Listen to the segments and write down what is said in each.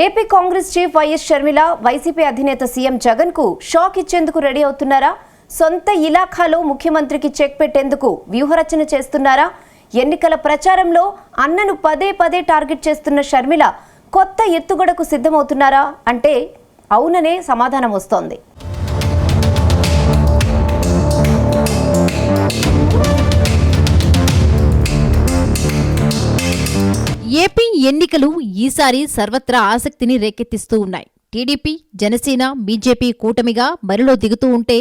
AP Congress chief YS Sharmila YCP అధినేత CM Jagan కు shock ఇచ్చేందుకు రెడీ అవుతున్నారా? సొంత ఇలాఖాలో ముఖ్యమంత్రికి చెక్ పెట్టేందుకు వ్యూహరచన చేస్తున్నారా? ఎన్నికల ప్రచారంలో అన్నను పదే పదే టార్గెట్ చేస్తున్న షర్మిల కొత్త ఎత్తుగడకు సిద్ధమవుతున్నారా అంటే అవుననే సమాధానం వస్తోంది. ఏపీ ఎన్నికలు ఈసారి సర్వత్రా ఆసక్తిని రేకెత్తిస్తూ ఉన్నాయి. టీడీపీ, జనసేన, బీజేపీ కూటమిగా బరిలో దిగుతూ ఉంటే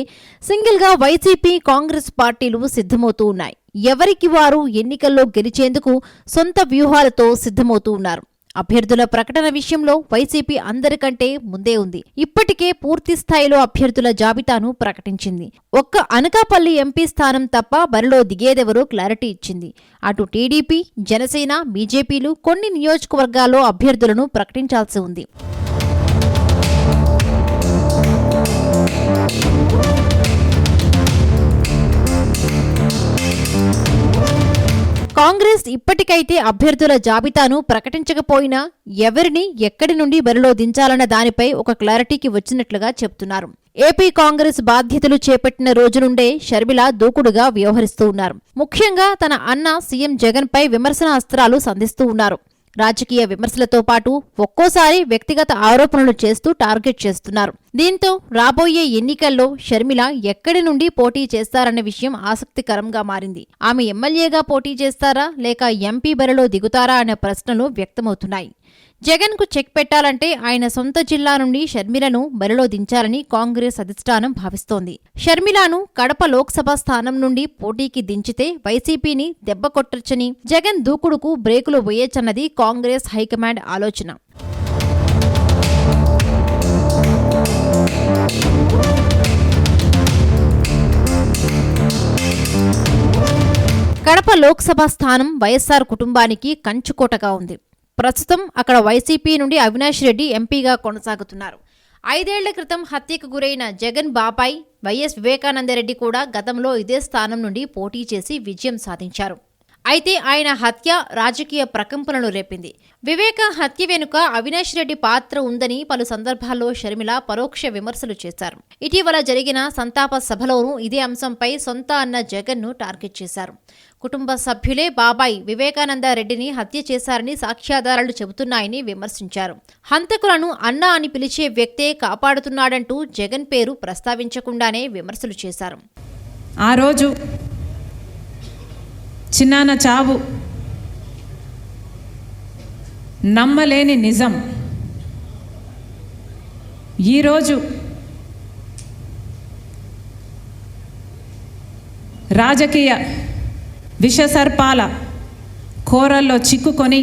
సింగిల్గా వైసీపీ, కాంగ్రెస్ పార్టీలు సిద్ధమవుతూ ఉన్నాయి. ఎవరికి వారు ఎన్నికల్లో గెలిచేందుకు సొంత వ్యూహాలతో సిద్ధమవుతూ ఉన్నారు. అభ్యర్థుల ప్రకటన విషయంలో వైసీపీ అందరికంటే ముందే ఉంది. ఇప్పటికే పూర్తి స్థాయిలో అభ్యర్థుల జాబితాను ప్రకటించింది. ఒక్క అనకాపల్లి ఎంపీ స్థానం తప్ప బరిలో దిగేదెవరో క్లారిటీ ఇచ్చింది. అటు టీడీపీ, జనసేన, బీజేపీలు కొన్ని నియోజకవర్గాల్లో అభ్యర్థులను ప్రకటించాల్సి ఉంది. కాంగ్రెస్ ఇప్పటికైతే అభ్యర్థుల జాబితాను ప్రకటించకపోయినా ఎవరిని ఎక్కడి నుండి బరిలో దించాలన్న దానిపై ఒక క్లారిటీకి వచ్చినట్లుగా చెప్తున్నారు. ఏపీ కాంగ్రెస్ బాధ్యతలు చేపట్టిన రోజు నుండే షర్మిల దూకుడుగా వ్యవహరిస్తూ ఉన్నారు. ముఖ్యంగా తన అన్న సీఎం జగన్ పై విమర్శన అస్త్రాలు సంధిస్తూ ఉన్నారు. రాజకీయ విమర్శలతో పాటు ఒక్కోసారి వ్యక్తిగత ఆరోపణలు చేస్తూ టార్గెట్ చేస్తున్నారు. దీంతో రాబోయే ఎన్నికల్లో షర్మిల ఎక్కడి నుండి పోటీ చేస్తారన్న విషయం ఆసక్తికరంగా మారింది. ఆమె ఎమ్మెల్యేగా పోటీ చేస్తారా లేక ఎంపీ బరిలో దిగుతారా అనే ప్రశ్నలు వ్యక్తమవుతున్నాయి. జగన్ కు చెక్ పెట్టాలంటే ఆయన సొంత జిల్లా నుండి షర్మిలను బరిలో దించాలని కాంగ్రెస్ అధిష్టానం భావిస్తోంది. షర్మిలను కడప లోక్సభ స్థానం నుండి పోటీకి దించితే వైసీపీని దెబ్బకొట్టొచ్చని, జగన్ దూకుడుకు బ్రేకులు వేయొచ్చన్నది కాంగ్రెస్ హైకమాండ్ ఆలోచన. కడప లోక్సభ స్థానం వైఎస్ఆర్ కుటుంబానికి కంచుకోటగా ఉంది. ప్రస్తుతం అక్కడ వైసీపీ నుండి అవినాష్ రెడ్డి ఎంపీగా కొనసాగుతున్నారు. 5 ఏళ్ల క్రితం హత్యకు గురైన జగన్ బాబాయ్ వైఎస్ వివేకానందరెడ్డి కూడా గతంలో ఇదే స్థానం నుండి పోటీ చేసి విజయం సాధించారు. అయితే ఆయన హత్య రాజకీయ ప్రకంపనలు రేపింది. వివేక హత్య వెనుక అవినాష్ రెడ్డి పాత్ర ఉందని పలు సందర్భాల్లో షర్మిల పరోక్ష విమర్శలు చేశారు. ఇటీవల జరిగిన సంతాప సభలోనూ ఇదే అంశంపై సొంత అన్న జగన్ను టార్గెట్ చేశారు. కుటుంబ సభ్యులే బాబాయ్ వివేకానందరెడ్డిని హత్య చేశారని సాక్ష్యాధారాలు చెబుతున్నాయని విమర్శించారు. హంతకులను అన్న అని పిలిచే వ్యక్తే కాపాడుతున్నాడంటూ జగన్ పేరు ప్రస్తావించకుండానే విమర్శలు చేశారు. ఆ రోజు చిన్నాన్న చావు నమ్మలేని నిజం. ఈరోజు రాజకీయ విషసర్పాల కోరల్లో చిక్కుకొని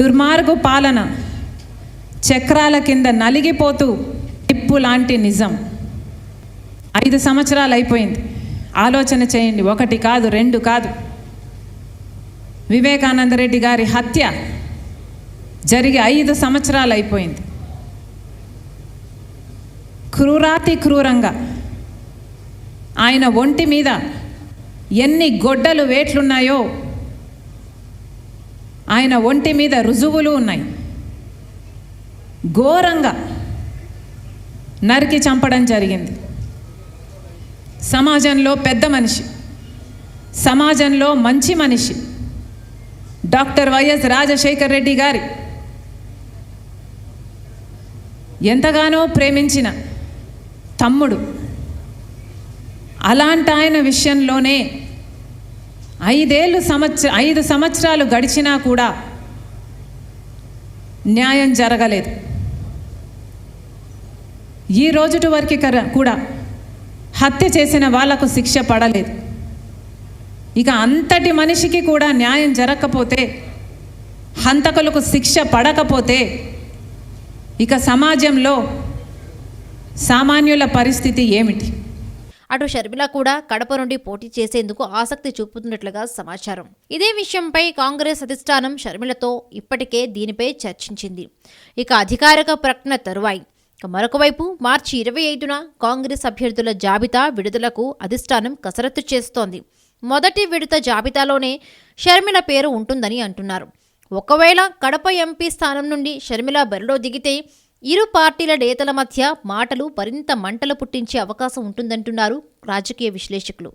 దుర్మార్గు పాలన చక్రాల కింద నలిగిపోతూ నిప్పు లాంటి నిజం. 5 సంవత్సరాలు అయిపోయింది. ఆలోచన చేయండి, 1 కాదు 2 కాదు. వివేకానందరెడ్డి గారి హత్య జరిగి 5 సంవత్సరాలు అయిపోయింది. క్రూరాతి క్రూరంగా ఆయన ఒంటి మీద ఎన్ని గొడ్డలు వేట్లున్నాయో ఆయన ఒంటి మీద రుజువులు ఉన్నాయి. ఘోరంగా నరికి చంపడం జరిగింది. సమాజంలో పెద్ద మనిషి, సమాజంలో మంచి మనిషి డాక్టర్ వైఎస్ రాజశేఖర్ రెడ్డి గారి ఎంతగానో ప్రేమించిన తమ్ముడు. అలాంటి ఆయన విషయంలోనే 5 సంవత్సరాలు గడిచినా కూడా న్యాయం జరగలేదు. ఈ రోజుటి వరకు కూడా హత్య చేసిన వాళ్లకు శిక్ష పడలేదు. ఇక అంతటి మనిషికి కూడా న్యాయం జరగకపోతే, హంతకులకు శిక్ష పడకపోతే ఇక సమాజంలో సామాన్యుల పరిస్థితి ఏమిటి? అటు షర్మిల కూడా కడప నుండి పోటీ చేసేందుకు ఆసక్తి చూపుతున్నట్లుగా సమాచారం. ఇదే విషయంపై కాంగ్రెస్ అధిష్టానం షర్మిలతో ఇప్పటికే దీనిపై చర్చించింది. ఇక అధికారిక ప్రకటన తరువాయి. మరొక వైపు మార్చి 25న కాంగ్రెస్ అభ్యర్థుల జాబితా విడుదలకు అధిష్టానం కసరత్తు చేస్తోంది. మొదటి విడత జాబితాలోనే షర్మిల పేరు ఉంటుందని అంటున్నారు. ఒకవేళ కడప ఎంపీ స్థానం నుండి షర్మిల బరిలో దిగితే ఇరు పార్టీల నేతల మధ్య మాటలు మరింత మంటలు పుట్టించే అవకాశం ఉంటుందంటున్నారు రాజకీయ విశ్లేషకులు.